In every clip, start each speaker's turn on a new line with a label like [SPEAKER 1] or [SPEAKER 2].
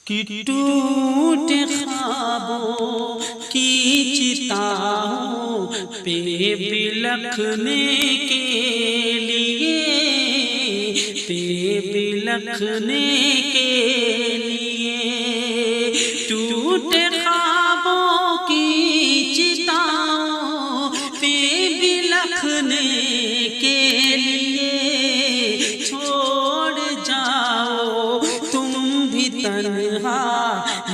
[SPEAKER 1] کہ ٹوٹے خوابوں کی چتاؤں پہ بلکھنے کے لیے، بلکھنے کے لیے، ٹوٹے خوابوں کی چتاؤں پہ بلکھنے کے لیے، چھوڑ جاؤ تم بھی تنہا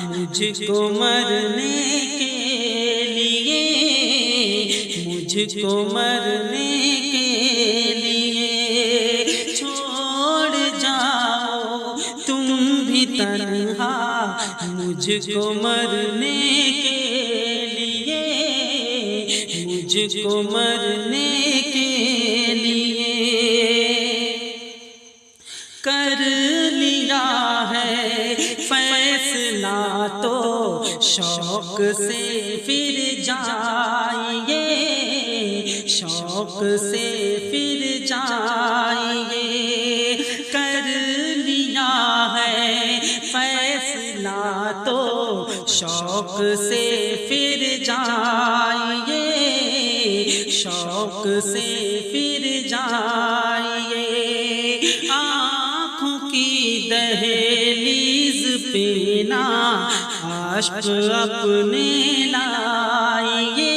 [SPEAKER 1] مجھ کو مرنے کے لیے، مجھ کو مرنے کے لیے، چھوڑ جاؤ تم بھی تنہا مجھ کو مرنے کے لیے، مجھ کو مرنے کے لیے۔ کر لیا ہے فیصلہ تو شوق سے پھر جائیے، شوق سے پھر جائیے۔ کر لیا ہے فیصلہ تو شوق سے پھر جائیے، شوق سے پھر جائیے۔ آنکھوں کی دہلیز پہ نا عشق اپنے لائیے،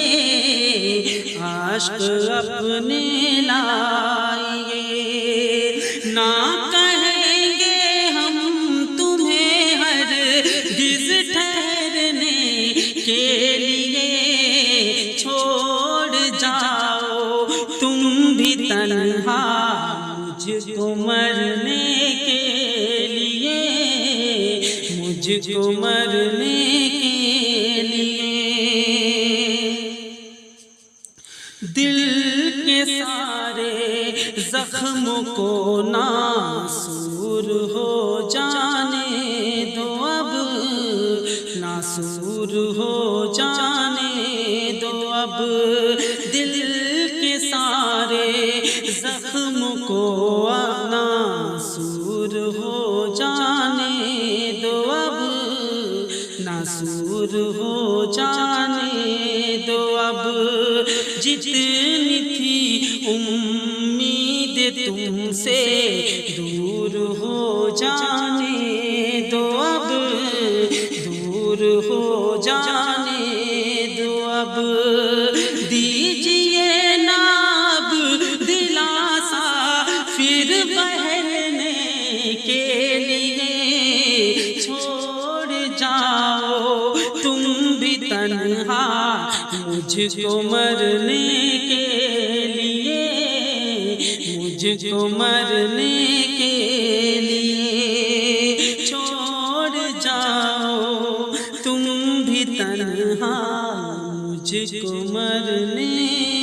[SPEAKER 1] عشق اپنے لائیے۔ نہ کہیں گے ہم تمہیں ہرگز ٹھہرنے کے لیے، چھوڑ جاؤ تم بھی تنہا مجھ کو مرنے کے لیے، مجھ کو مرنے کے لیے۔ دل کے سارے زخم کو ناسور ہو جانے دو، اب ناسور ہو جانے دو اب۔ دل کے سارے زخم کو ناسور ہو جانے دو اب، ناسور ہو جانے دو اب۔ جتنی تھی امید تم سے دور ہو جانے دو اب، دور ہو جانے دو اب۔ دیجیے نا اب دلاسا پھر بہلنے کے لیے، چھوڑ جاؤ تم بھی تنہا مجھ کو مرنے کے لیے، مجھ کو مرنے کے لیے، چھوڑ جاؤ تم بھی تنہا مجھ کو مرنے